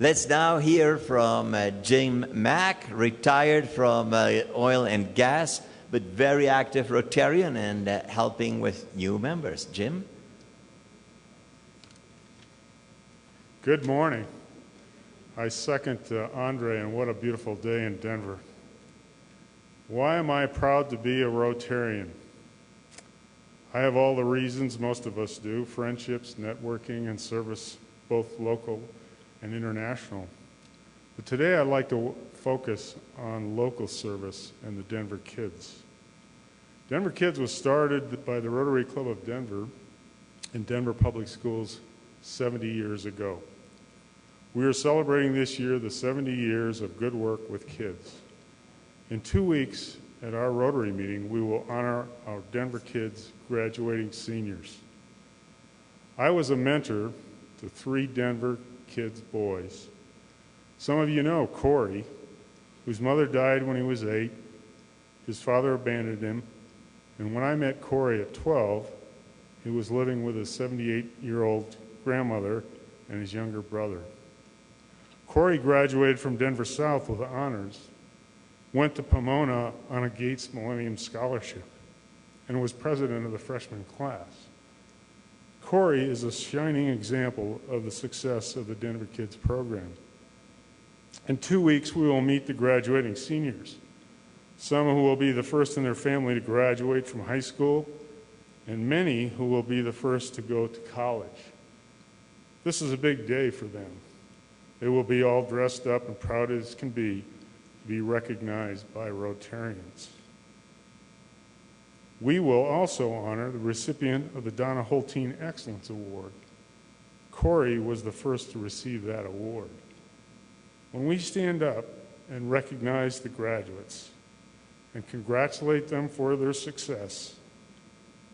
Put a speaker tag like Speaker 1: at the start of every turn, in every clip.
Speaker 1: Let's now hear from Jim Mack, retired from oil and gas, but very active Rotarian and helping with new members. Jim?
Speaker 2: Good morning. I second Andre, and what a beautiful day in Denver. Why am I proud to be a Rotarian? I have all the reasons most of us do: friendships, networking, and service, both local and international. But today I'd like to focus on local service and the Denver Kids. Denver Kids was started by the Rotary Club of Denver in Denver Public Schools 70 years ago. We are celebrating this year the 70 years of good work with kids. In 2 weeks at our Rotary meeting, we will honor our Denver Kids graduating seniors. I was a mentor to 3 Denver Kids boys. Some of you know Corey, whose mother died when he was 8. His father abandoned him, and when I met Corey at 12, he was living with his 78-year-old grandmother and his younger brother. Corey graduated from Denver South with honors, went to Pomona on a Gates Millennium Scholarship, and was president of the freshman class. Corey is a shining example of the success of the Denver Kids program. In 2 weeks, we will meet the graduating seniors, some who will be the first in their family to graduate from high school, and many who will be the first to go to college. This is a big day for them. They will be all dressed up and proud as can be to be recognized by Rotarians. We will also honor the recipient of the Donna Holteen Excellence Award. Corey was the first to receive that award. When we stand up and recognize the graduates and congratulate them for their success,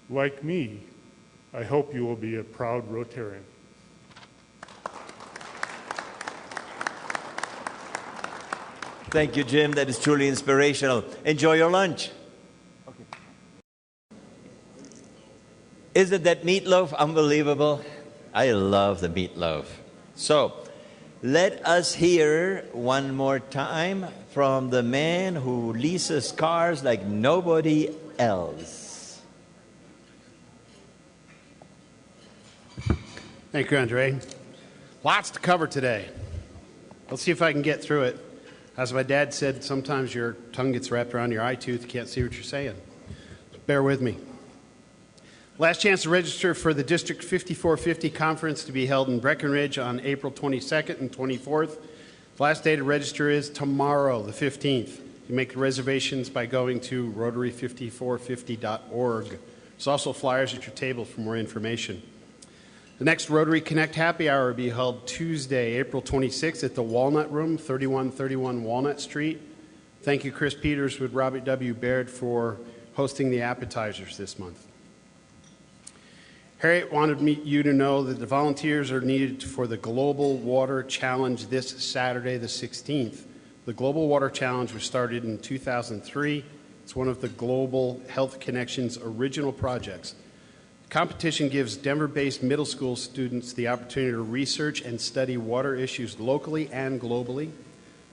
Speaker 2: like me, I hope you will be a proud Rotarian.
Speaker 1: Thank you, Jim. That is truly inspirational. Enjoy your lunch. Isn't that meatloaf unbelievable? I love the meatloaf. So, let us hear one more time from the man who leases cars like nobody else.
Speaker 3: Thank you, Andre. Lots to cover today. Let's see if I can get through it. As my dad said, sometimes your tongue gets wrapped around your eye tooth, you can't see what you're saying. Bear with me. Last chance to register for the District 5450 conference to be held in Breckenridge on April 22nd and 24th. The last day to register is tomorrow, the 15th. You make the reservations by going to rotary5450.org. There's also flyers at your table for more information. The next Rotary Connect Happy Hour will be held Tuesday, April 26th at the Walnut Room, 3131 Walnut Street. Thank you, Chris Peters with Robert W. Baird, for hosting the appetizers this month. Harriet wanted you to know that the volunteers are needed for the Global Water Challenge this Saturday, the 16th. The Global Water Challenge was started in 2003. It's one of the Global Health Connection's original projects. The competition gives Denver-based middle school students the opportunity to research and study water issues locally and globally.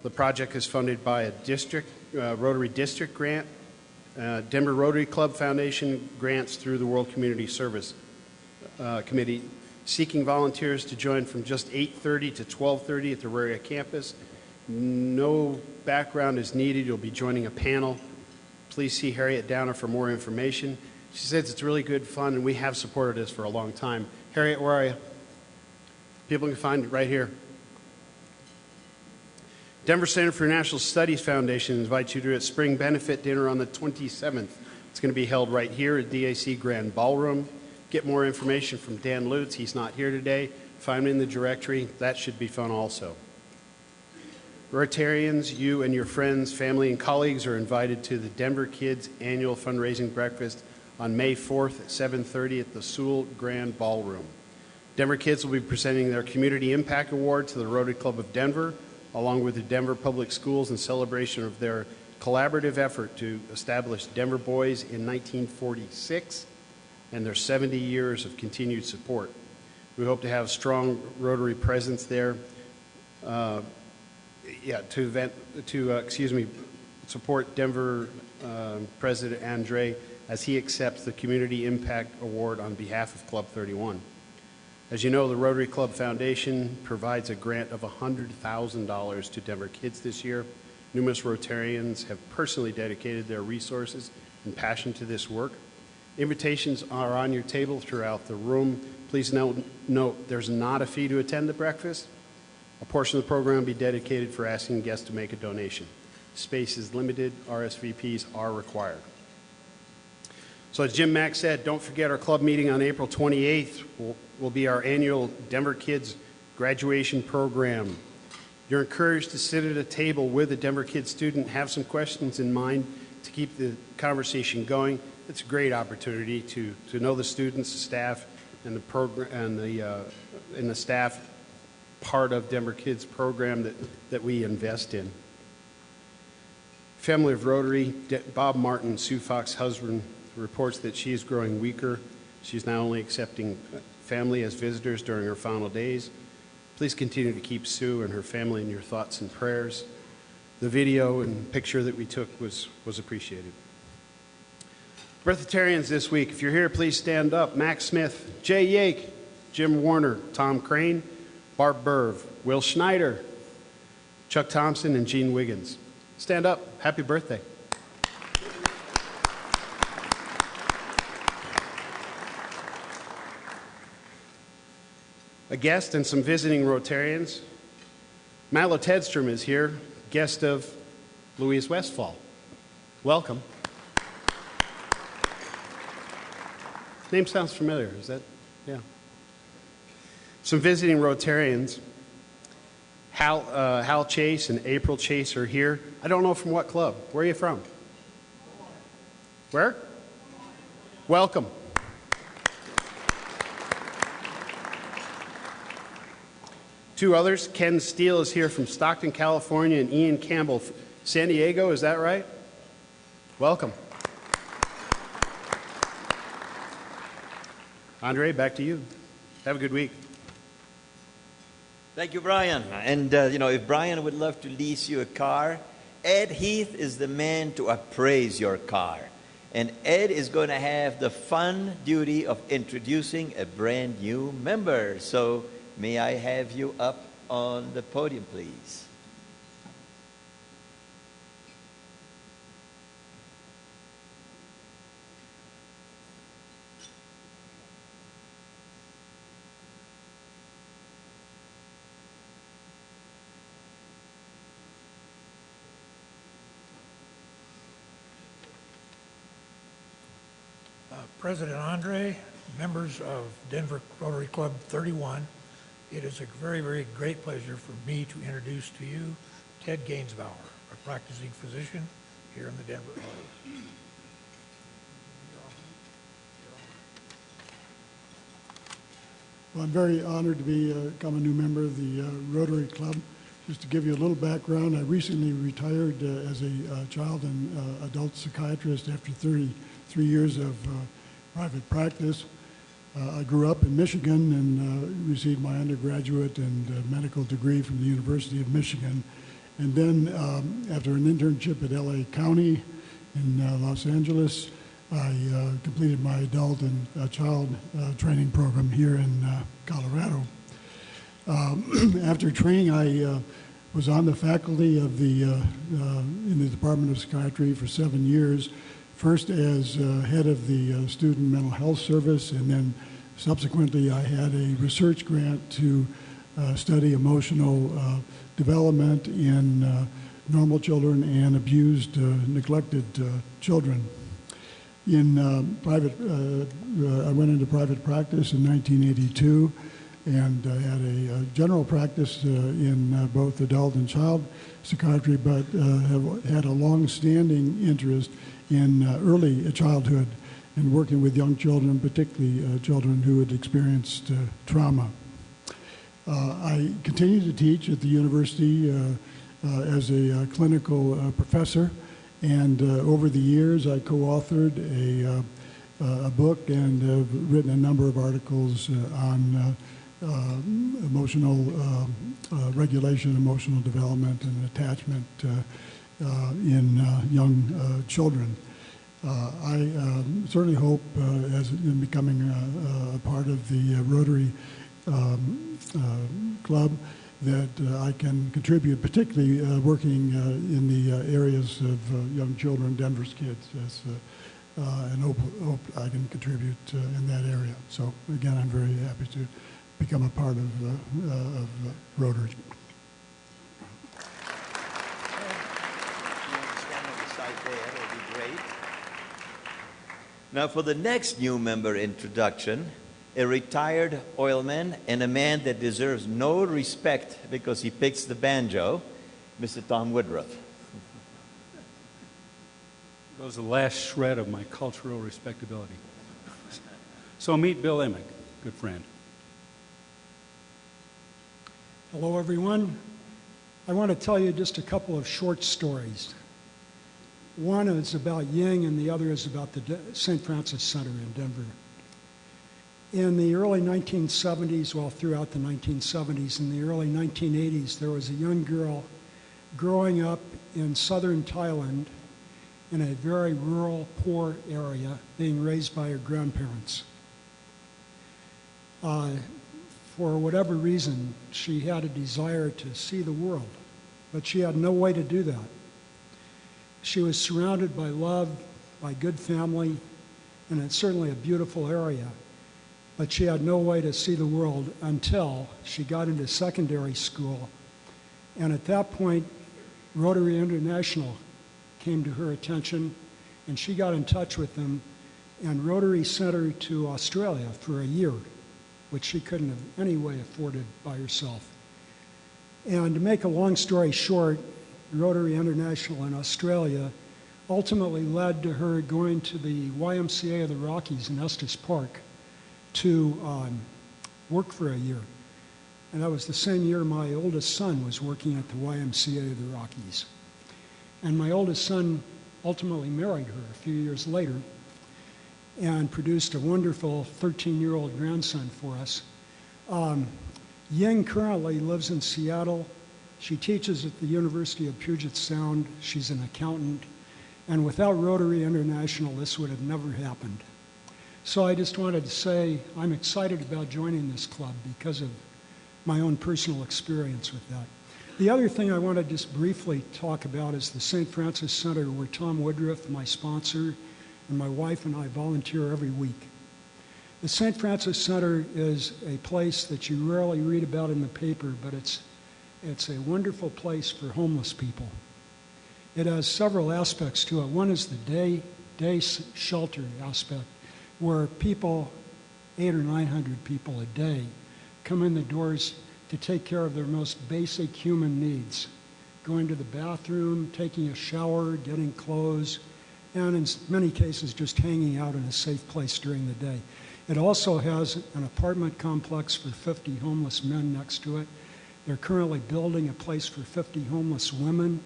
Speaker 3: The project is funded by a Rotary District grant, Denver Rotary Club Foundation grants through the World Community Service Committee, seeking volunteers to join from just 8:30 to 12:30 at the Auraria campus. No background is needed. You'll be joining a panel. Please see Harriet Downer for more information. She says it's really good fun, and we have supported this for a long time. Harriet, where are you? People can find it right here. Denver Center for National Studies Foundation invites you to a spring benefit dinner on the 27th. It's going to be held right here at DAC Grand Ballroom. Get more information from Dan Lutz. He's not here today. Find him in the directory. That should be fun also. Rotarians, you and your friends, family, and colleagues are invited to the Denver Kids Annual Fundraising Breakfast on May 4th at 7:30 at the Sewell Grand Ballroom. Denver Kids will be presenting their Community Impact Award to the Rotary Club of Denver, along with the Denver Public Schools in celebration of their collaborative effort to establish Denver Boys in 1946 and their 70 years of continued support. We hope to have strong Rotary presence there. support Denver President Andre as he accepts the Community Impact Award on behalf of Club 31. As you know, the Rotary Club Foundation provides a grant of $100,000 to Denver kids this year. Numerous Rotarians have personally dedicated their resources and passion to this work. Invitations are on your table throughout the room. Please note there's not a fee to attend the breakfast. A portion of the program will be dedicated for asking guests to make a donation. Space is limited. RSVPs are required. So as Jim Mack said, don't forget our club meeting on April 28th will be our annual Denver Kids graduation program. You're encouraged to sit at a table with a Denver Kids student, have some questions in mind to keep the conversation going. It's a great opportunity to know the students, the staff, and the program and the staff part of Denver Kids program that we invest in. Family of Rotary, Bob Martin, Sue Fox's husband, reports that she is growing weaker. She's now only accepting family as visitors during her final days. Please continue to keep Sue and her family in your thoughts and prayers. The video and picture that we took was appreciated. Breatharians this week, if you're here, please stand up. Max Smith, Jay Yake, Jim Warner, Tom Crane, Barb Burv, Will Schneider, Chuck Thompson, and Gene Wiggins. Stand up. Happy birthday. A guest and some visiting Rotarians. Matlo Tedstrom is here, guest of Louise Westfall. Welcome. Name sounds familiar, is that? Yeah. Some visiting Rotarians. Hal Chase and April Chase are here. I don't know from what club. Where are you from? Where? Welcome. Two others. Ken Steele is here from Stockton, California, and Ian Campbell, San Diego. Is that right? Welcome. Andre, back to you. Have a good week.
Speaker 1: Thank you, Brian. And, if Brian would love to lease you a car, Ed Heath is the man to appraise your car. And Ed is going to have the fun duty of introducing a brand new member. So may I have you up on the podium, please?
Speaker 4: President Andre, members of Denver Rotary Club 31, it is a very, very great pleasure for me to introduce to you Ted Gainsbauer, a practicing physician here in the Denver area.
Speaker 5: Well, I'm very honored to become a new member of the Rotary Club. Just to give you a little background, I recently retired as a child and adult psychiatrist after 33 years of private practice. I grew up in Michigan and received my undergraduate and medical degree from the University of Michigan. And then after an internship at LA County in Los Angeles, I completed my adult and child training program here in Colorado. After training, I was on the faculty of in the Department of Psychiatry for 7 years, first as head of the Student Mental Health Service, and then subsequently I had a research grant to study emotional development in normal children and abused, neglected children. I went into private practice in 1982 and had a general practice in both adult and child psychiatry, but have had a long-standing interest in early childhood and working with young children, particularly children who had experienced trauma. I continue to teach at the university as a clinical professor, and over the years I co-authored a book and have written a number of articles on emotional regulation, emotional development, and attachment in young children. I certainly hope, as in becoming a part of the Rotary Club, that I can contribute, particularly working in the areas of young children, Denver's kids, and hope I can contribute in that area. So again, I'm very happy to become a part of Rotary.
Speaker 1: Now for the next new member introduction, a retired oilman and a man that deserves no respect because he picks the banjo, Mr. Tom Woodruff.
Speaker 6: Goes the last shred of my cultural respectability. So meet Bill Emick, good friend.
Speaker 7: Hello, everyone. I want to tell you just a couple of short stories. One is about Ying, and the other is about the St. Francis Center in Denver. In the early 1970s, well, throughout the 1970s, in the early 1980s, there was a young girl growing up in southern Thailand in a very rural, poor area, being raised by her grandparents. For whatever reason, she had a desire to see the world, but she had no way to do that. She was surrounded by love, by good family, and it's certainly a beautiful area, but she had no way to see the world until she got into secondary school. And at that point, Rotary International came to her attention, and she got in touch with them, and Rotary sent her to Australia for a year, which she couldn't have any way afforded by herself. And to make a long story short, Rotary International in Australia ultimately led to her going to the YMCA of the Rockies in Estes Park to work for a year. And that was the same year my oldest son was working at the YMCA of the Rockies. And my oldest son ultimately married her a few years later and produced a wonderful 13-year-old grandson for us. Ying currently lives in Seattle. She teaches at the University of Puget Sound. She's an accountant. And without Rotary International, this would have never happened. So I just wanted to say I'm excited about joining this club because of my own personal experience with that. The other thing I want to just briefly talk about is the St. Francis Center, where Tom Woodruff, my sponsor, and my wife and I volunteer every week. The St. Francis Center is a place that you rarely read about in the paper, but it's a wonderful place for homeless people. It has several aspects to it. One is the day shelter aspect, where people, 800 or 900 people a day, come in the doors to take care of their most basic human needs, going to the bathroom, taking a shower, getting clothes, and in many cases just hanging out in a safe place during the day. It also has an apartment complex for 50 homeless men next to it. They're currently building a place for 50 homeless women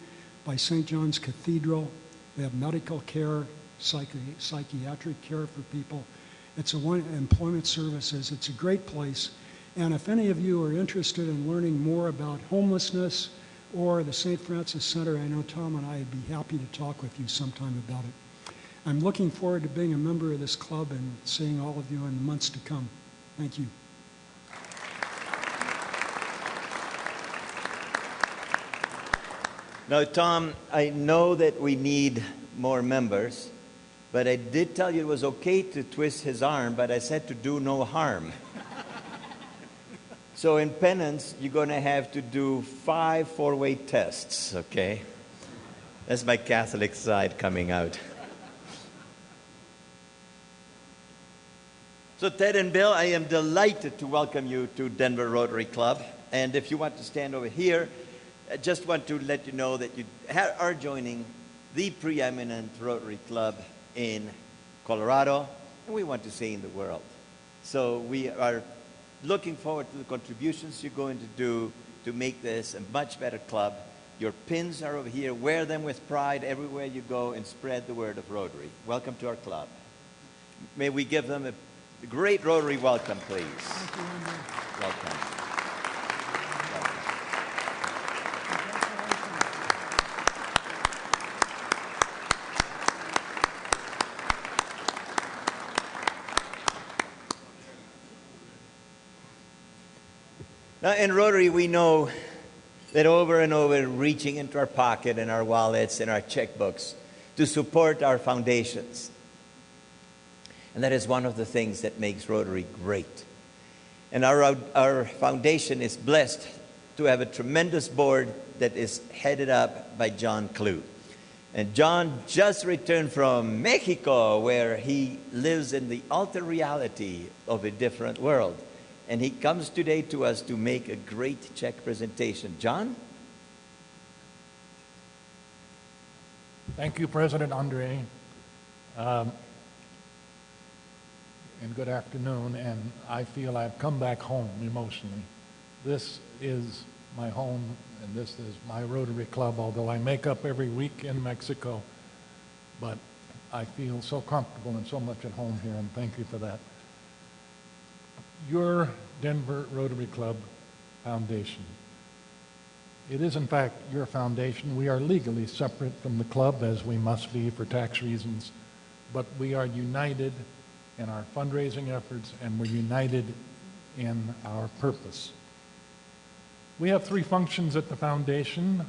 Speaker 7: by St. John's Cathedral. They have medical care, psychiatric care for people. It's employment services. It's a great place. And if any of you are interested in learning more about homelessness or the St. Francis Center, I know Tom and I would be happy to talk with you sometime about it. I'm looking forward to being a member of this club and seeing all of you in the months to come. Thank you.
Speaker 1: Now, Tom, I know that we need more members, but I did tell you it was okay to twist his arm, but I said to do no harm. So in penance, you're going to have to do 5 four-way tests, okay? That's my Catholic side coming out. So Ted and Bill, I am delighted to welcome you to Denver Rotary Club. And if you want to stand over here, I just want to let you know that you are joining the preeminent Rotary Club in Colorado, and we want to say in the world. So we are looking forward to the contributions you're going to do to make this a much better club. Your pins are over here. Wear them with pride everywhere you go and spread the word of Rotary. Welcome to our club. May we give them a Great Rotary welcome, please. Welcome. Now, in Rotary, we know that over and over, reaching into our pocket and our wallets and our checkbooks to support our foundations. And that is one of the things that makes Rotary great. And our foundation is blessed to have a tremendous board that is headed up by John Clue. And John just returned from Mexico, where he lives in the altered reality of a different world. And he comes today to us to make a great check presentation. John?
Speaker 4: Thank you, President Andre. And good afternoon. And I feel I've come back home emotionally. This is my home, and this is my Rotary Club, although I make up every week in Mexico. But I feel so comfortable and so much at home here, and thank you for that. Your Denver Rotary Club Foundation. It is, in fact, your foundation. We are legally separate from the club, as we must be for tax reasons, but we are united in our fundraising efforts, and we're united in our purpose. We have three functions at the foundation.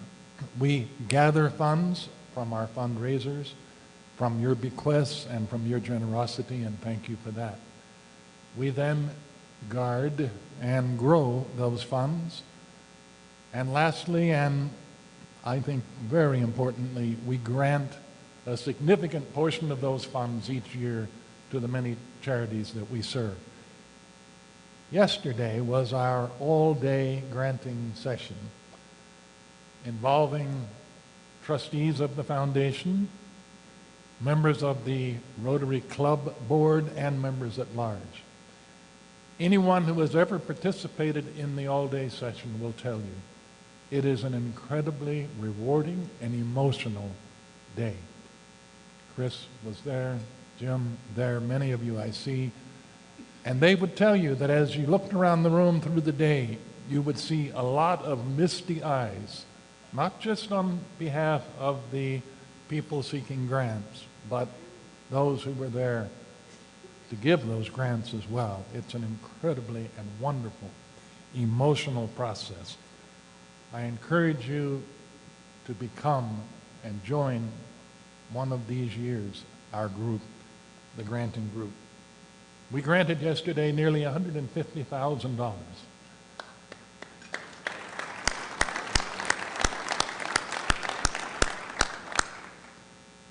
Speaker 4: We gather funds from our fundraisers, from your bequests, and from your generosity, and thank you for that. We then guard and grow those funds. And lastly, and I think very importantly, we grant a significant portion of those funds each year to the many charities that we serve. Yesterday was our all-day granting session involving trustees of the foundation, members of the Rotary Club Board, and members at large. Anyone who has ever participated in the all-day session will tell you it is an incredibly rewarding and emotional day. Chris was there, Jim there, many of you I see, and they would tell you that as you looked around the room through the day, you would see a lot of misty eyes, not just on behalf of the people seeking grants, but those who were there to give those grants as well. It's an incredibly and wonderful emotional process. I encourage you to become and join one of these years, our group, the granting group. We granted yesterday nearly $150,000.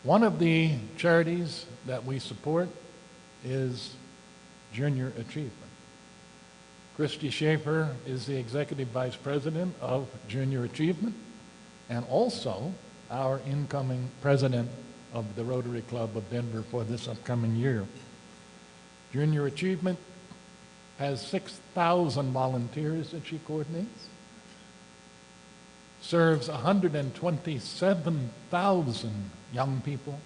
Speaker 4: One of the charities that we support is Junior Achievement. Christy Schaefer is the Executive Vice President of Junior Achievement and also our incoming President of the Rotary Club of Denver for this upcoming year. Junior Achievement has 6,000 volunteers that she coordinates, serves 127,000 young people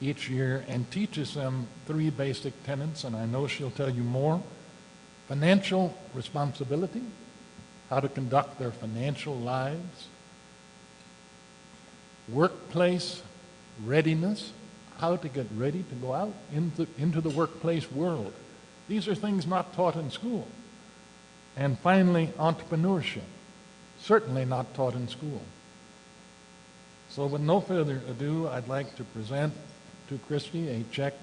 Speaker 4: each year, and teaches them three basic tenets, and I know she'll tell you more. Financial responsibility, how to conduct their financial lives. Workplace readiness, how to get ready to go out into the workplace world. These are things not taught in school. And finally, entrepreneurship, certainly not taught in school. So with no further ado, I'd like to present to Christy a check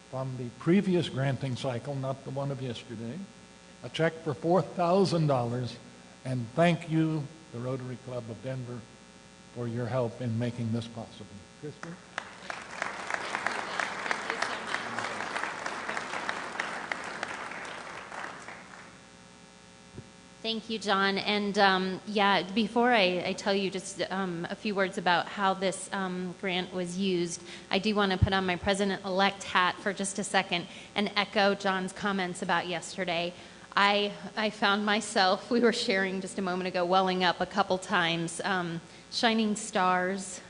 Speaker 4: from the previous granting cycle, not the one of yesterday, a check for $4,000, and thank you, the Rotary Club of Denver, for your help in making this possible. Christy?
Speaker 8: Thank you, John. And before I tell you just a few words about how this grant was used, I do want to put on my president-elect hat for just a second and echo John's comments about yesterday. I found myself, we were sharing just a moment ago, welling up a couple times, shining stars,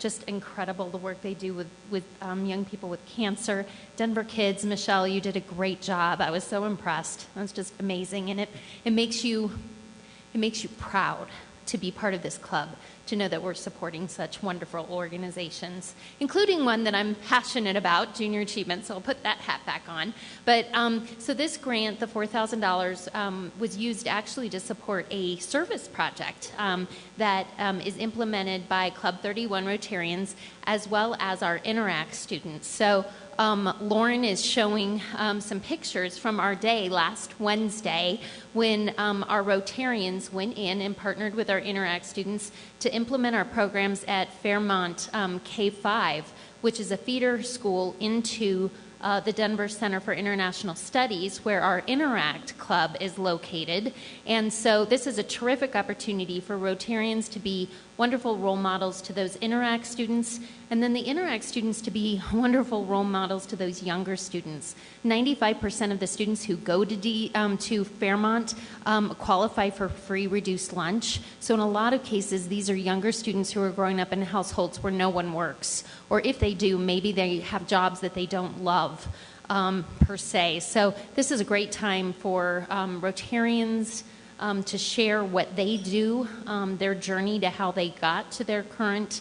Speaker 8: just incredible, the work they do with young people with cancer. Denver Kids, Michelle, you did a great job. I was so impressed. It was just amazing, and it makes you proud to be part of this club, to know that we're supporting such wonderful organizations, including one that I'm passionate about, Junior Achievement, so I'll put that hat back on. But so this grant, the $4,000, was used actually to support a service project that is implemented by Club 31 Rotarians, as well as our Interact students. So Lauren is showing some pictures from our day last Wednesday when our Rotarians went in and partnered with our Interact students to implement our programs at Fairmont K-5, which is a feeder school into the Denver Center for International Studies, where our Interact Club is located. And so this is a terrific opportunity for Rotarians to be wonderful role models to those Interact students, and then the Interact students to be wonderful role models to those younger students. 95% of the students who go to Fairmont qualify for free reduced lunch. So in a lot of cases, these are younger students who are growing up in households where no one works. Or if they do, maybe they have jobs that they don't love per se. So this is a great time for Rotarians to share what they do, their journey to how they got to their current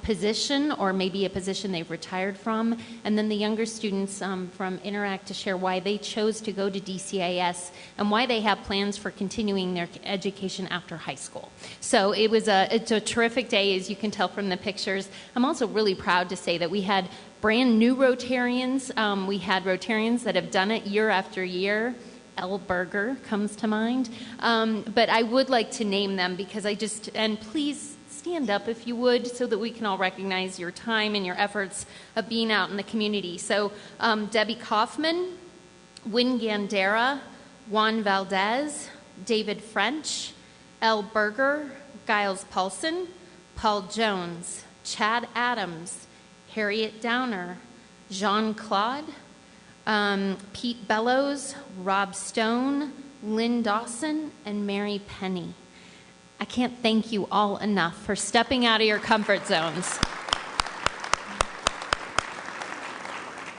Speaker 8: position, or maybe a position they've retired from, and then the younger students from Interact to share why they chose to go to DCIS and why they have plans for continuing their education after high school. So it's a terrific day, as you can tell from the pictures. I'm also really proud to say that we had brand new Rotarians. We had Rotarians that have done it year after year. L. Berger comes to mind. But I would like to name them because and please stand up if you would, so that we can all recognize your time and your efforts of being out in the community. So Debbie Kaufman, Win Gandera, Juan Valdez, David French, L. Berger, Giles Paulson, Paul Jones, Chad Adams, Harriet Downer, Jean-Claude, Pete Bellows, Rob Stone, Lynn Dawson, and Mary Penny. I can't thank you all enough for stepping out of your comfort zones.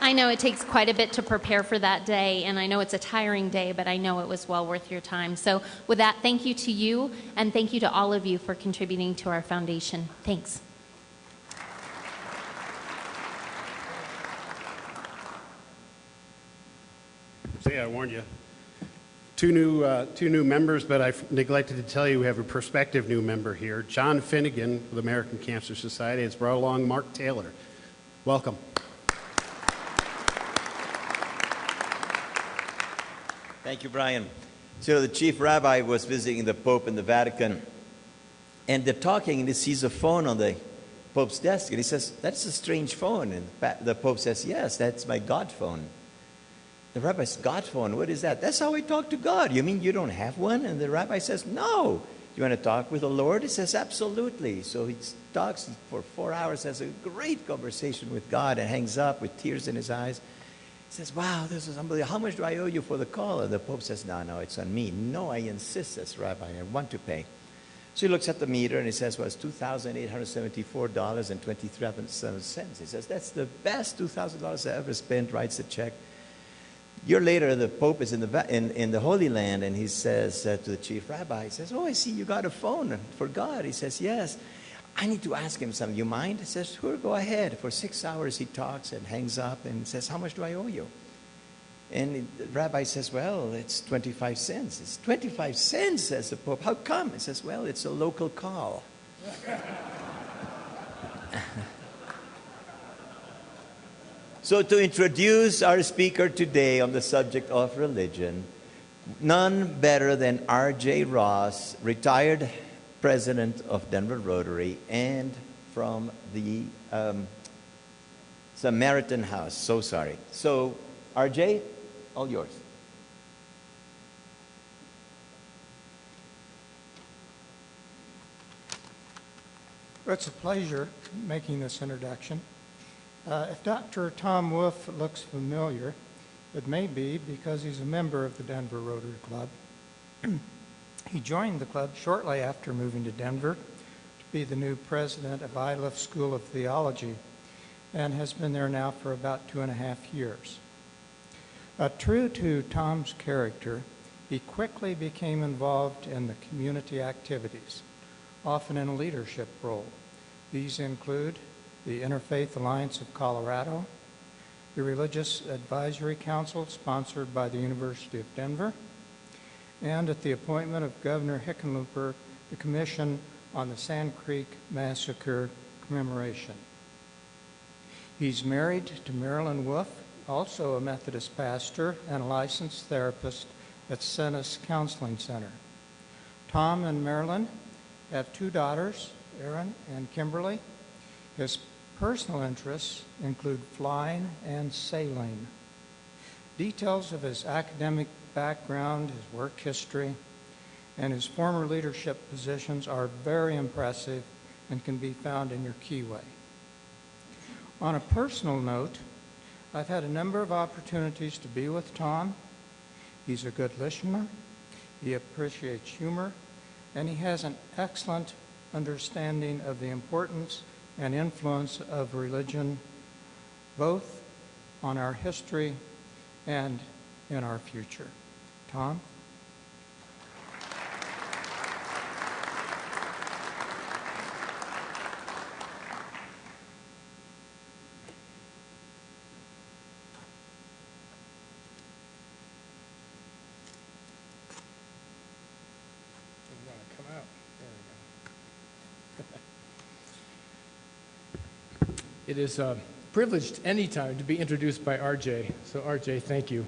Speaker 8: I know it takes quite a bit to prepare for that day, and I know it's a tiring day, but I know it was well worth your time. So with that, thank you to you, and thank you to all of you for contributing to our foundation. Thanks.
Speaker 3: See, I warned you. Two new members, but I neglected to tell you we have a prospective new member here. John Finnegan with American Cancer Society has brought along Mark Taylor. Welcome.
Speaker 1: Thank you, Brian. So the chief rabbi was visiting the Pope in the Vatican, and they're talking, and he sees a phone on the Pope's desk, and he says, "That's a strange phone." And the Pope says, "Yes, that's my God phone." The rabbi says, "God phone, what is that?" "That's how I talk to God." "You mean you don't have one?" And the rabbi says, "No." "You want to talk with the Lord?" He says, "Absolutely." So he talks for 4 hours, has a great conversation with God, and hangs up with tears in his eyes. He says, "Wow, this is unbelievable. How much do I owe you for the call?" And the Pope says, No, it's on me." "No, I insist," says Rabbi, "I want to pay." So he looks at the meter and he says, "Well, it's $2,874.27. He says, "That's the best $2,000 I ever spent," writes the check. A year later, the Pope is in the Holy Land, and he says to the chief rabbi, he says, "Oh, I see you got a phone for God." He says, "Yes. I need to ask him something. You mind?" He says, "Sure, go ahead." For 6 hours he talks and hangs up and says, "How much do I owe you?" And the rabbi says, "Well, it's 25 cents. "It's 25 cents, says the Pope. "How come?" He says, "Well, it's a local call." So to introduce our speaker today on the subject of religion, none better than R.J. Ross, retired president of Denver Rotary and from the Samaritan House. So sorry. So, R.J., all yours.
Speaker 9: It's a pleasure making this introduction. If Dr. Tom Wolf looks familiar, it may be because he's a member of the Denver Rotary Club. He joined the club shortly after moving to Denver to be the new president of Iliff School of Theology and has been there now for about 2.5 years. True to Tom's character, he quickly became involved in the community activities, often in a leadership role. These include the Interfaith Alliance of Colorado, the Religious Advisory Council sponsored by the University of Denver, and at the appointment of Governor Hickenlooper, the Commission on the Sand Creek Massacre Commemoration. He's married to Marilyn Wolf, also a Methodist pastor and a licensed therapist at Cenis Counseling Center. Tom and Marilyn have 2 daughters, Erin and Kimberly. His personal interests include flying and sailing. Details of his academic background, his work history, and his former leadership positions are very impressive and can be found in your keyway. On a personal note, I've had a number of opportunities to be with Tom. He's a good listener, he appreciates humor, and he has an excellent understanding of the importance and influence of religion, both on our history and in our future. Tom?
Speaker 10: It is a privilege anytime to be introduced by RJ. So RJ, thank you.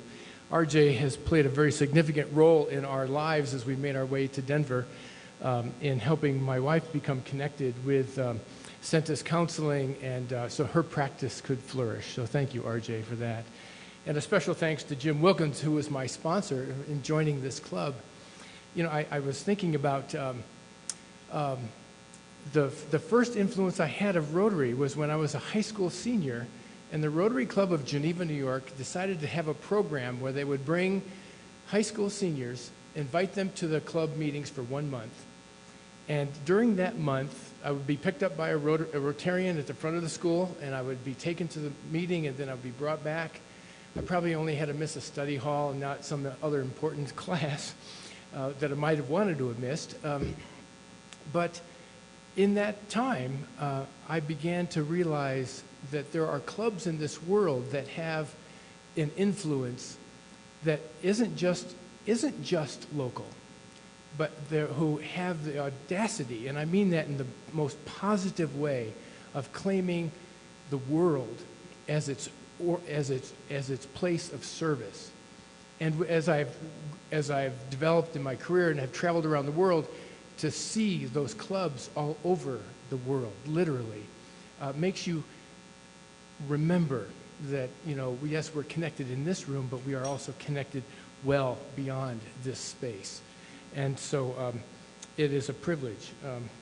Speaker 10: RJ has played a very significant role in our lives as we made our way to Denver in helping my wife become connected with Cenis Counseling, and so her practice could flourish. So thank you, RJ, for that. And a special thanks to Jim Wilkins, who was my sponsor in joining this club. You know, I was thinking about the first influence I had of Rotary was when I was a high school senior, and the Rotary Club of Geneva, New York decided to have a program where they would bring high school seniors, invite them to the club meetings for 1 month. And during that month, I would be picked up by a Rotarian at the front of the school, and I would be taken to the meeting, and then I would be brought back. I probably only had to miss a study hall and not some other important class that I might have wanted to have missed. But in that time, I began to realize that there are clubs in this world that have an influence that isn't just local, but who have the audacity, and I mean that in the most positive way, of claiming the world as its place of service. And as I've developed in my career and have traveled around the world, to see those clubs all over the world, literally, makes you remember that, you know, yes, we're connected in this room, but we are also connected well beyond this space. And so it is a privilege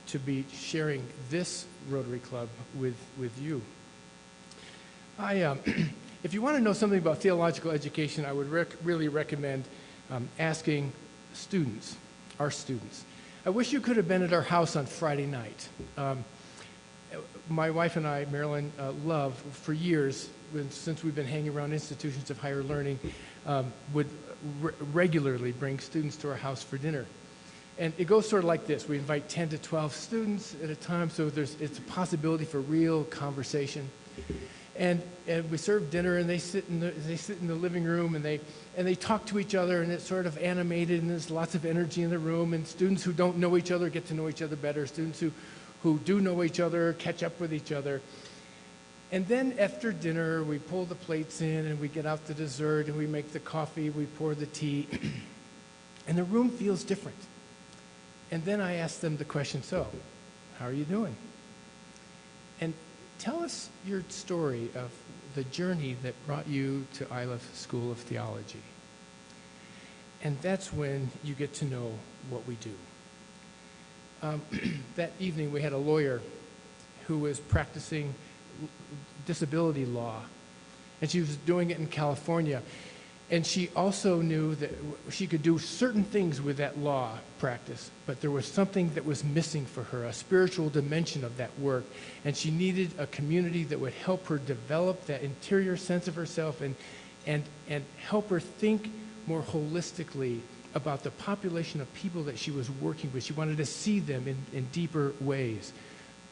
Speaker 10: to be sharing this Rotary Club with you. If you want to know something about theological education, I would really recommend asking students, our students. I wish you could have been at our house on Friday night. My wife and I, Marilyn, love for years, since we've been hanging around institutions of higher learning, would regularly bring students to our house for dinner. And it goes sort of like this. We invite 10 to 12 students at a time, so it's a possibility for real conversation. And we serve dinner, and they sit in the living room, and they talk to each other, and it's sort of animated, and there's lots of energy in the room. And students who don't know each other get to know each other better. Students who do know each other catch up with each other. And then after dinner, we pull the plates in, and we get out the dessert, and we make the coffee, we pour the tea, and the room feels different. And then I ask them the question, so, how are you doing? And tell us your story of the journey that brought you to Iliff School of Theology. And that's when you get to know what we do. That evening, we had a lawyer who was practicing disability law, and she was doing it in California. And she also knew that she could do certain things with that law practice, but there was something that was missing for her, a spiritual dimension of that work. And she needed a community that would help her develop that interior sense of herself and help her think more holistically about the population of people that she was working with. She wanted to see them in deeper ways.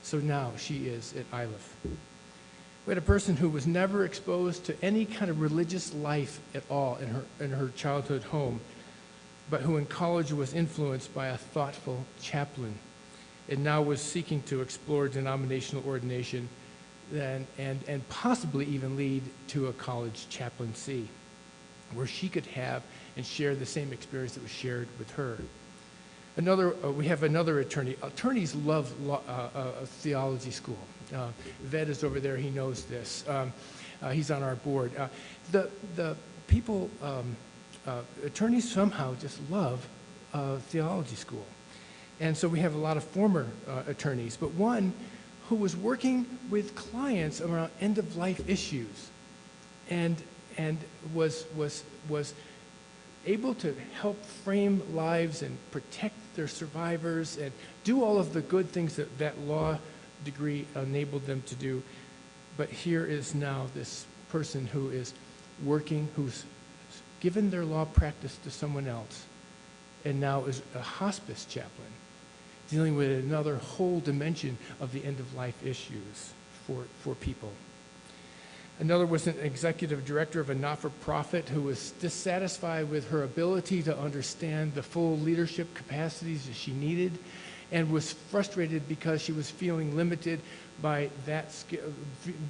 Speaker 10: So now she is at Iliff. We had a person who was never exposed to any kind of religious life at all in her childhood home, but who in college was influenced by a thoughtful chaplain and now was seeking to explore denominational ordination and possibly even lead to a college chaplaincy where she could have and share the same experience that was shared with her. We have another attorney. Attorneys love theology school. Ved is over there. He knows this. He's on our board. The people, attorneys somehow just love theology school. And so we have a lot of former attorneys, but one who was working with clients around end-of-life issues and was able to help frame lives and protect their survivors and do all of the good things that law degree enabled them to do. But here is now this person who is working, who's given their law practice to someone else, and now is a hospice chaplain, dealing with another whole dimension of the end-of-life issues for people. Another was an executive director of a not-for-profit who was dissatisfied with her ability to understand the full leadership capacities that she needed and was frustrated because she was feeling limited by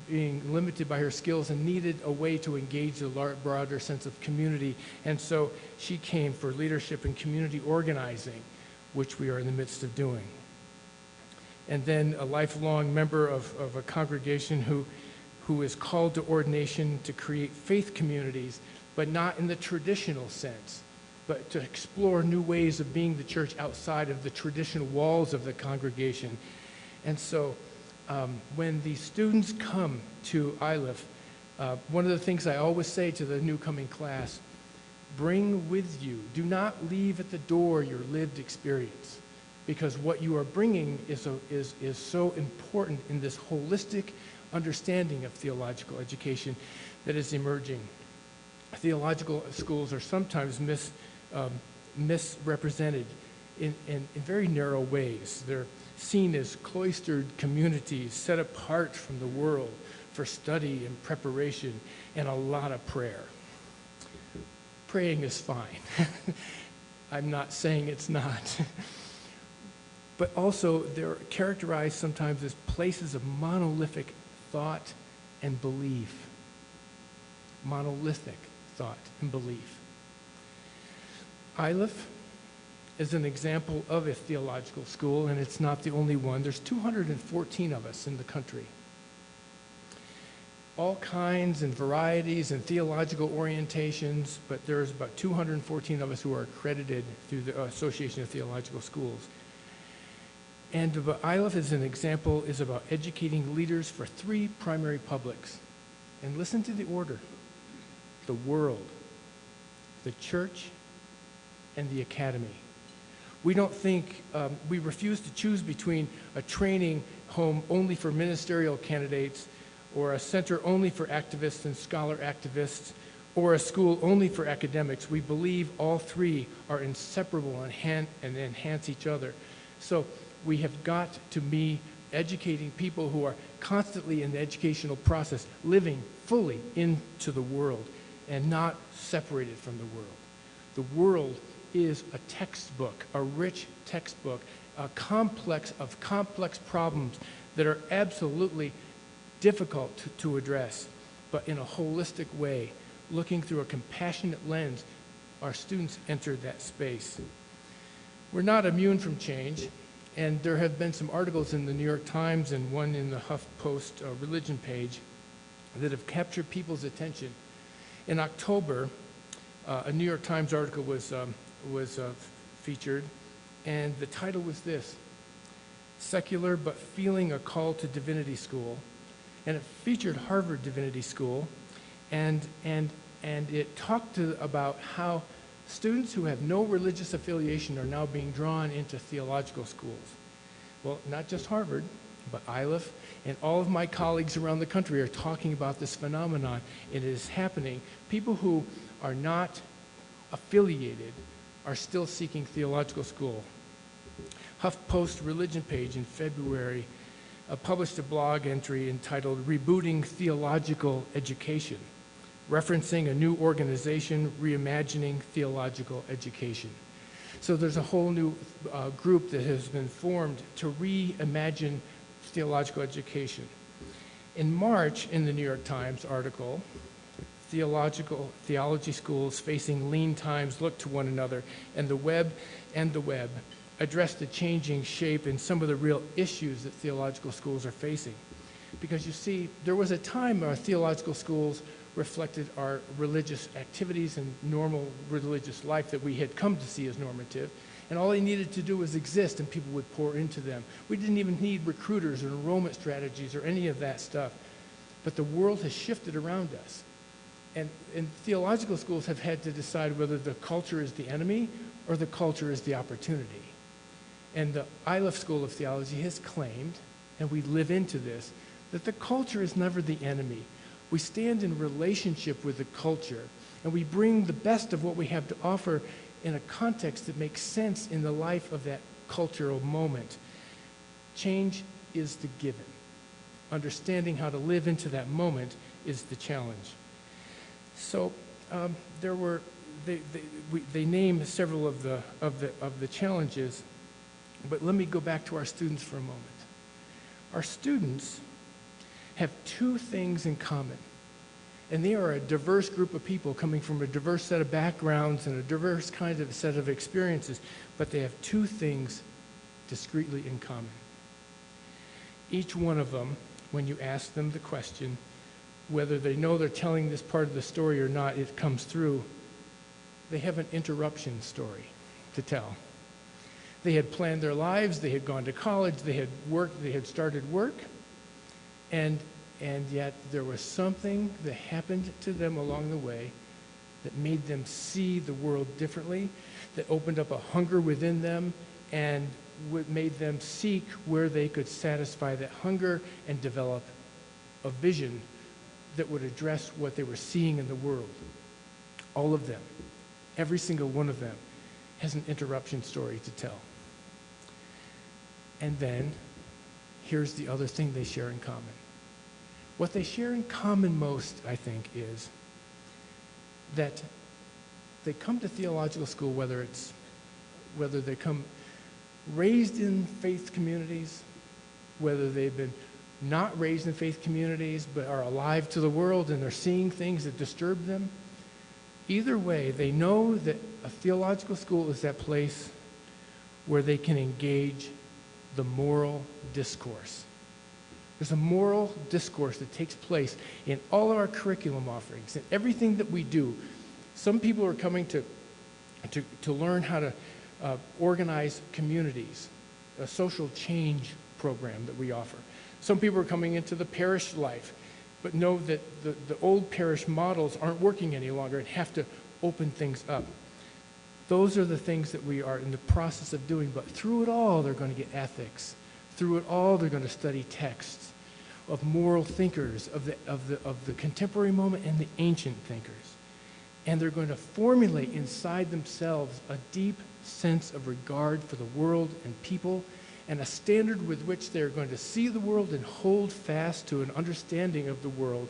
Speaker 10: being limited by her skills and needed a way to engage a broader sense of community. And so she came for leadership and community organizing, which we are in the midst of doing. And then a lifelong member of a congregation who is called to ordination to create faith communities, but not in the traditional sense, but to explore new ways of being the church outside of the traditional walls of the congregation. And so when the students come to Iliff, one of the things I always say to the new coming class, bring with you, do not leave at the door your lived experience, because what you are bringing is so important in this holistic understanding of theological education that is emerging. Theological schools are sometimes misrepresented in very narrow ways. They're seen as cloistered communities set apart from the world for study and preparation and a lot of prayer. Praying is fine. I'm not saying it's not. But also they're characterized sometimes as places of monolithic thought and belief. Monolithic thought and belief. Iliff is an example of a theological school, and it's not the only one. There's 214 of us in the country. All kinds and varieties and theological orientations, but there's about 214 of us who are accredited through the Association of Theological Schools. And Iliff as an example is about educating leaders for three primary publics. And listen to the order: the world, the church, and the academy. We don't think, we refuse to choose between a training home only for ministerial candidates, or a center only for activists and scholar activists, or a school only for academics. We believe all three are inseparable and enhance each other. So we have got to be educating people who are constantly in the educational process, living fully into the world and not separated from the world. The world is a textbook, a rich textbook, a complex of complex problems that are absolutely difficult to address, but in a holistic way, looking through a compassionate lens, our students enter that space. We're not immune from change. And there have been some articles in the New York Times and one in the HuffPost religion page that have captured people's attention. In October, a New York Times article was featured, and the title was this: Secular but Feeling a Call to Divinity School. And it featured Harvard Divinity School, and and it talked about how students who have no religious affiliation are now being drawn into theological schools. Well, not just Harvard, but ILIF and all of my colleagues around the country are talking about this phenomenon. It is happening. People who are not affiliated are still seeking theological school. HuffPost religion page in February published a blog entry entitled Rebooting Theological Education, referencing a new organization, Reimagining Theological Education. So there's a whole new group that has been formed to reimagine theological education. In March, in the New York Times article, Theology Schools Facing Lean Times Look to One Another, and the Web addressed the changing shape and some of the real issues that theological schools are facing. Because you see, there was a time our theological schools reflected our religious activities and normal religious life that we had come to see as normative, and all they needed to do was exist and people would pour into them. We didn't even need recruiters or enrollment strategies or any of that stuff. But the world has shifted around us. And theological schools have had to decide whether the culture is the enemy or the culture is the opportunity. And the ILIF School of Theology has claimed, and we live into this, that the culture is never the enemy. We stand in relationship with the culture, and we bring the best of what we have to offer in a context that makes sense in the life of that cultural moment. Change is the given. Understanding how to live into that moment is the challenge. So they name several of the challenges, but let me go back to our students for a moment. Our students have two things in common, and they are a diverse group of people coming from a diverse set of backgrounds and a diverse kind of set of experiences, but they have two things discreetly in common. Each one of them, when you ask them the question, whether they know they're telling this part of the story or not, it comes through. They have an interruption story to tell. They had planned their lives, they had gone to college, they had worked, they had started work, and yet there was something that happened to them along the way that made them see the world differently, that opened up a hunger within them and made them seek where they could satisfy that hunger and develop a vision that would address what they were seeing in the world. All of them, every single one of them, has an interruption story to tell. And then, here's the other thing they share in common. What they share in common most, I think, is that they come to theological school, whether they come raised in faith communities, whether they've been not raised in faith communities but are alive to the world and they're seeing things that disturb them. Either way, they know that a theological school is that place where they can engage the moral discourse. There's a moral discourse that takes place in all of our curriculum offerings and everything that we do. Some people are coming to learn how to organize communities, a social change program that we offer. Some people are coming into the parish life, but know that the old parish models aren't working any longer and have to open things up. Those are the things that we are in the process of doing, but through it all, they're going to get ethics. Through it all, they're going to study texts of moral thinkers, of the contemporary moment and the ancient thinkers. And they're going to formulate inside themselves a deep sense of regard for the world and people, and a standard with which they're going to see the world and hold fast to an understanding of the world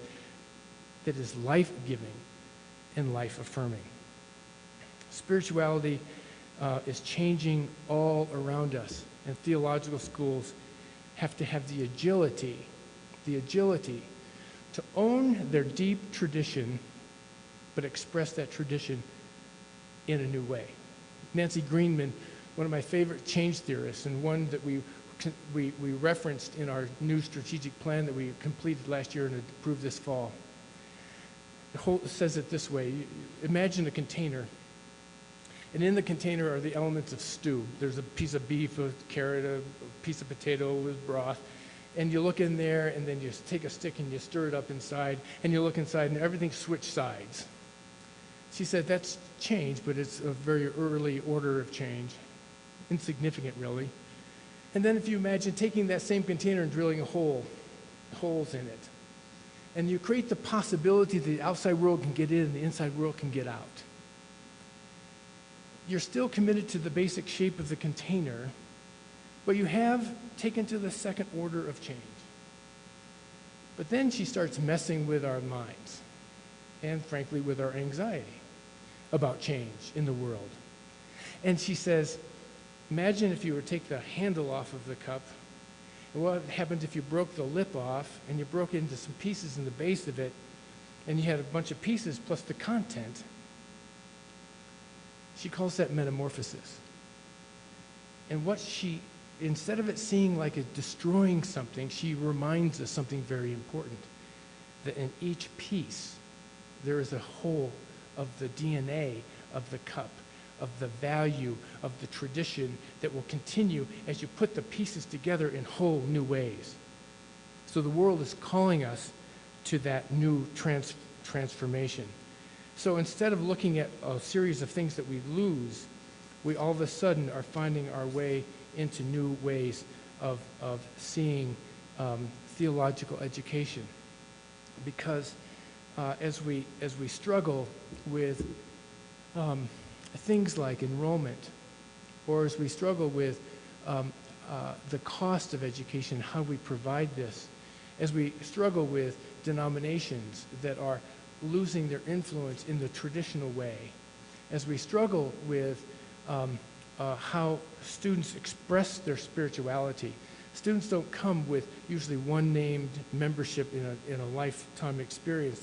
Speaker 10: that is life-giving and life-affirming. Spirituality is changing all around us, and theological schools have to have the agility to own their deep tradition, but express that tradition in a new way. Nancy Greenman, one of my favorite change theorists, and one that we referenced in our new strategic plan that we completed last year and approved this fall, says it this way. Imagine a container, and in the container are the elements of stew. There's a piece of beef, a carrot, a piece of potato with broth, and you look in there, and then you take a stick and you stir it up inside, and you look inside, and everything switched sides. She said, that's change, but it's a very early order of change. Insignificant, really. And then if you imagine taking that same container and drilling holes in it, and you create the possibility that the outside world can get in and the inside world can get out. You're still committed to the basic shape of the container, but you have taken to the second order of change. But then she starts messing with our minds and, frankly, with our anxiety about change in the world. And she says, imagine if you were to take the handle off of the cup, and what happens if you broke the lip off and you broke it into some pieces in the base of it, and you had a bunch of pieces plus the content. She calls that metamorphosis. And what she, instead of it seeing like it destroying something, she reminds us something very important, that in each piece there is a whole of the DNA of the cup, of the value of the tradition that will continue as you put the pieces together in whole new ways. So the world is calling us to that new transformation. So instead of looking at a series of things that we lose, we all of a sudden are finding our way into new ways of seeing theological education. Because as we struggle with things like enrollment, or as we struggle with the cost of education, how we provide this, as we struggle with denominations that are losing their influence in the traditional way, as we struggle with how students express their spirituality. Students don't come with usually one named membership in a lifetime experience.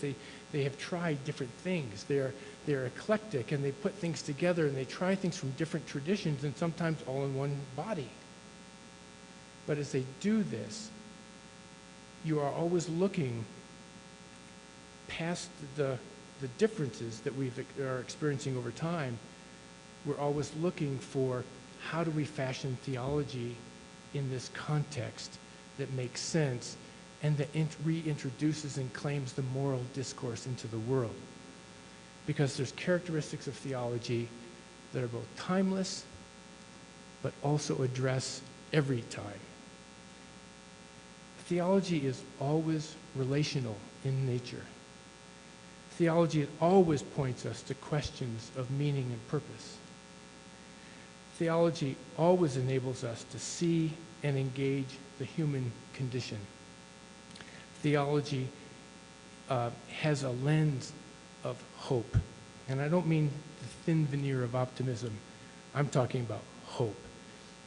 Speaker 10: They have tried different things. They're eclectic, and they put things together, and they try things from different traditions, and sometimes all in one body. But as they do this, you are always looking past the differences that we are experiencing over time. We're always looking for, how do we fashion theology in this context that makes sense and that reintroduces and claims the moral discourse into the world? Because there's characteristics of theology that are both timeless but also address every time. Theology is always relational in nature. Theology always points us to questions of meaning and purpose. Theology always enables us to see and engage the human condition. Theology has a lens of hope. And I don't mean the thin veneer of optimism. I'm talking about hope.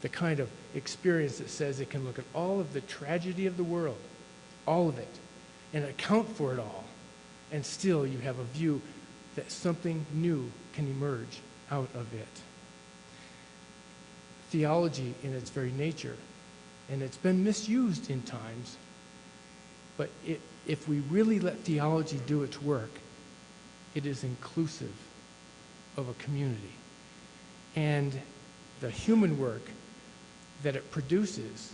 Speaker 10: The kind of experience that says it can look at all of the tragedy of the world, all of it, and account for it all. And still you have a view that something new can emerge out of it. Theology in its very nature, and it's been misused in times, but if we really let theology do its work, it is inclusive of a community. And the human work that it produces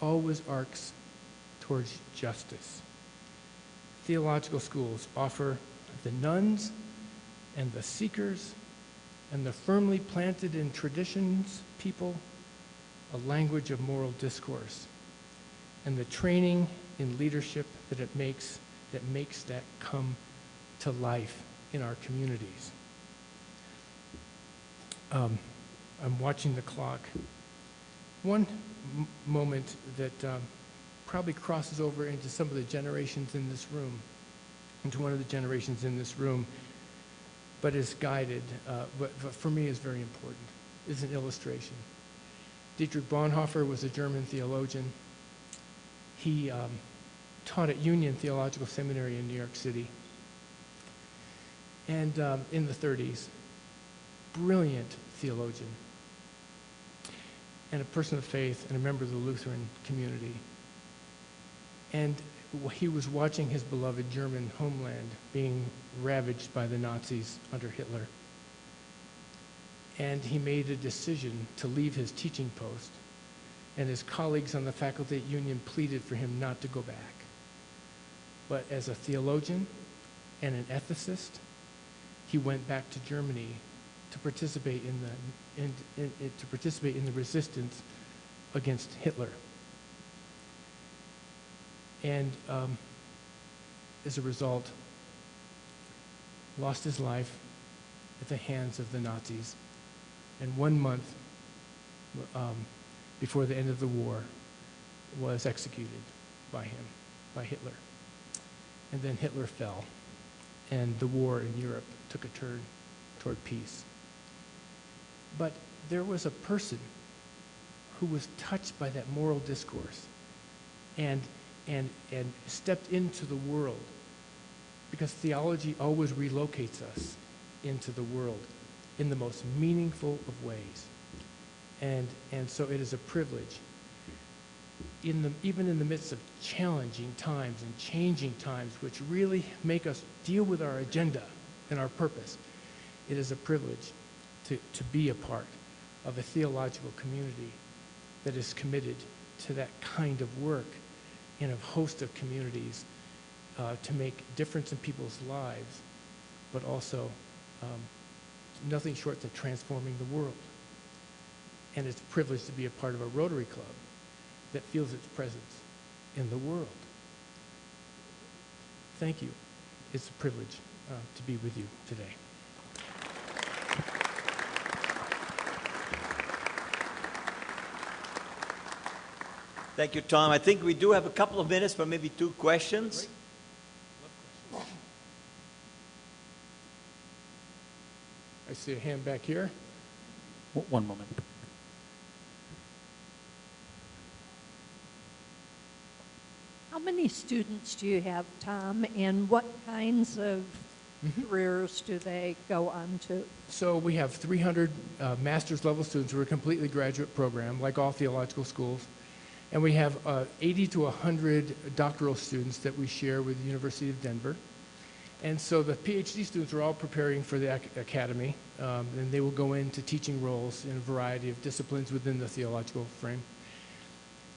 Speaker 10: always arcs towards justice. Theological schools offer the nuns and the seekers and the firmly planted in traditions people a language of moral discourse, and the training in leadership that makes that come to life in our communities. I'm watching the clock. One moment that probably crosses over into some of the generations in this room, into one of the generations in this room, but is guided, but for me is very important, is an illustration. Dietrich Bonhoeffer was a German theologian. He taught at Union Theological Seminary in New York City. And in the 30s, brilliant theologian, and a person of faith and a member of the Lutheran community. And he was watching his beloved German homeland being ravaged by the Nazis under Hitler. And he made a decision to leave his teaching post, and his colleagues on the faculty at Union pleaded for him not to go back. But as a theologian and an ethicist, he went back to Germany to participate in the resistance against Hitler. And as a result, lost his life at the hands of the Nazis. And 1 month before the end of the war, was executed by him, by Hitler. And then Hitler fell, and the war in Europe took a turn toward peace. But there was a person who was touched by that moral discourse and stepped into the world, because theology always relocates us into the world in the most meaningful of ways. And so it is a privilege, even in the midst of challenging times and changing times, which really make us deal with our agenda and our purpose. It is a privilege to be a part of a theological community that is committed to that kind of work in a host of communities to make difference in people's lives, but also nothing short of transforming the world. And it's a privilege to be a part of a Rotary Club that feels its presence in the world. Thank you. It's a privilege to be with you today.
Speaker 1: Thank you, Tom. I think we do have a couple of minutes for maybe 2 questions.
Speaker 10: I see a hand back here.
Speaker 11: One moment.
Speaker 12: How many students do you have, Tom, and what kinds of careers do they go on to?
Speaker 10: So we have 300 master's level students who are a completely graduate program, like all theological schools. And we have 80 to 100 doctoral students that we share with the University of Denver. And so the PhD students are all preparing for the academy, and they will go into teaching roles in a variety of disciplines within the theological frame.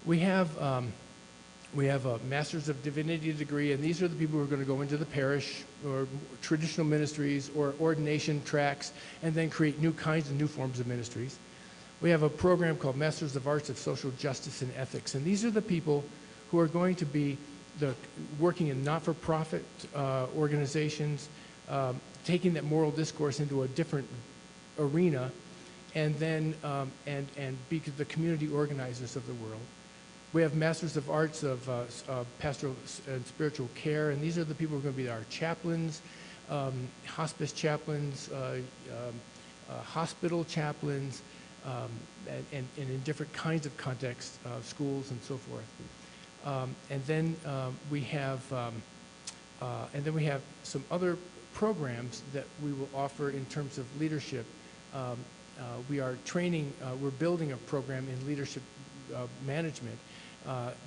Speaker 10: We have a Master's of Divinity degree, and these are the people who are going to go into the parish or traditional ministries or ordination tracks and then create new kinds and new forms of ministries. We have a program called Masters of Arts of Social Justice and Ethics, and these are the people who are going to be working in not-for-profit organizations, taking that moral discourse into a different arena, and then be the community organizers of the world. We have Masters of Arts of Pastoral and Spiritual Care, and these are the people who are going to be our chaplains, hospice chaplains, hospital chaplains, and in different kinds of contexts, schools and so forth. And then we have some other programs that we will offer in terms of leadership. We are training, we're building a program in leadership management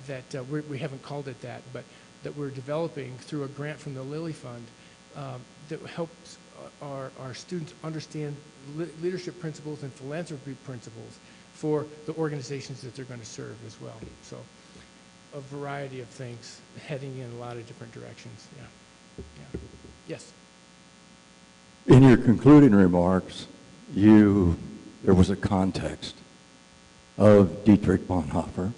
Speaker 10: that we haven't called it that, but that we're developing through a grant from the Lilly Fund that helps our students understand leadership principles and philanthropy principles for the organizations that they're going to serve as well. So a variety of things heading in a lot of different directions. Yeah. Yes.
Speaker 13: In your concluding remarks, there was a context of Dietrich Bonhoeffer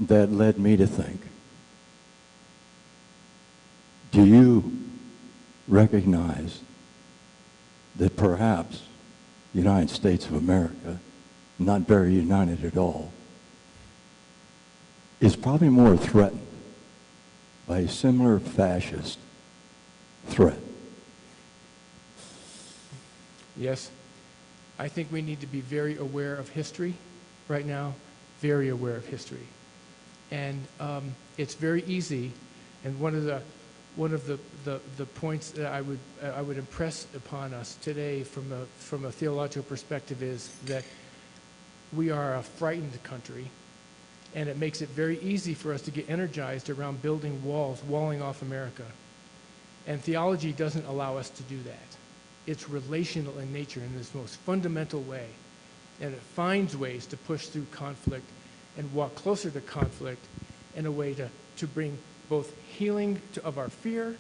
Speaker 13: that led me to think, do you recognize that perhaps the United States of America, not very united at all, is probably more threatened by a similar fascist threat?
Speaker 10: Yes. I think we need to be very aware of history right now, very aware of history. And it's very easy, and one of the points that I would impress upon us today from a theological perspective is that we are a frightened country, and it makes it very easy for us to get energized around building walls, walling off America. And theology doesn't allow us to do that. It's relational in nature in this most fundamental way, and it finds ways to push through conflict and walk closer to conflict in a way to bring both healing of our fear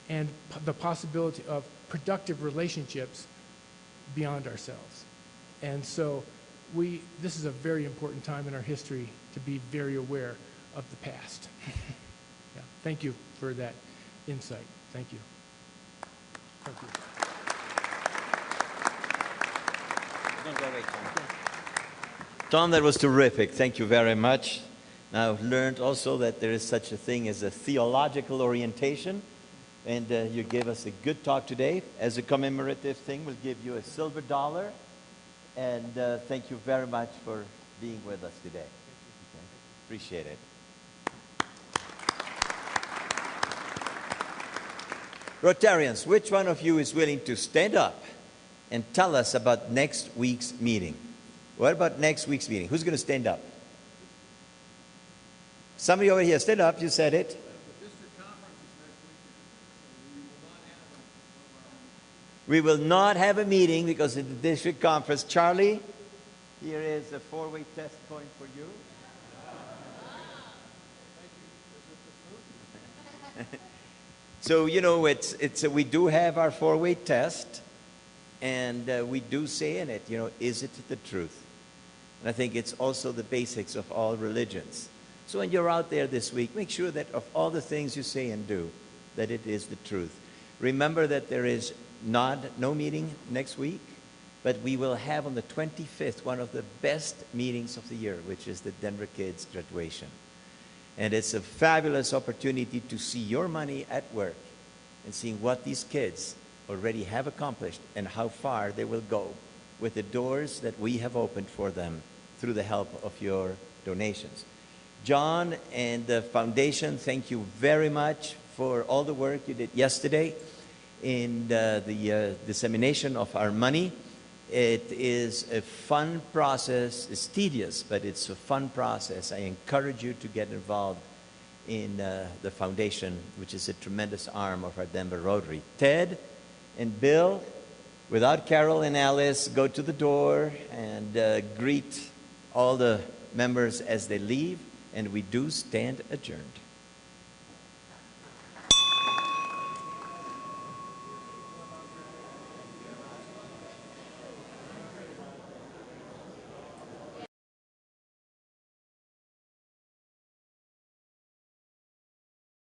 Speaker 10: and the possibility of productive relationships beyond ourselves. And so this is a very important time in our history to be very aware of the past. Yeah, thank you for that insight. Thank you. Thank you.
Speaker 1: Tom, that was terrific. Thank you very much. Now, I've learned also that there is such a thing as a theological orientation. And you gave us a good talk today. As a commemorative thing, we'll give you a silver dollar. And thank you very much for being with us today. Okay. Appreciate it. Rotarians, which one of you is willing to stand up and tell us about next week's meeting? What about next week's meeting? Who's going to stand up? Somebody over here, stand up. You said it. We will not have a meeting because of the district conference. Charlie, here is a 4-way test point for you. So, you know, we do have our 4-way test, and we do say in it, you know, is it the truth? And I think it's also the basics of all religions. So when you're out there this week, make sure that of all the things you say and do, that it is the truth. Remember that there is no meeting next week, but we will have on the 25th one of the best meetings of the year, which is the Denver Kids graduation. And it's a fabulous opportunity to see your money at work and seeing what these kids already have accomplished and how far they will go with the doors that we have opened for them through the help of your donations. John and the foundation, thank you very much for all the work you did yesterday in the dissemination of our money. It is a fun process. It's tedious, but it's a fun process. I encourage you to get involved in the foundation, which is a tremendous arm of our Denver Rotary. Ted and Bill, without Carol and Alice, go to the door and greet all the members as they leave, and we do stand adjourned.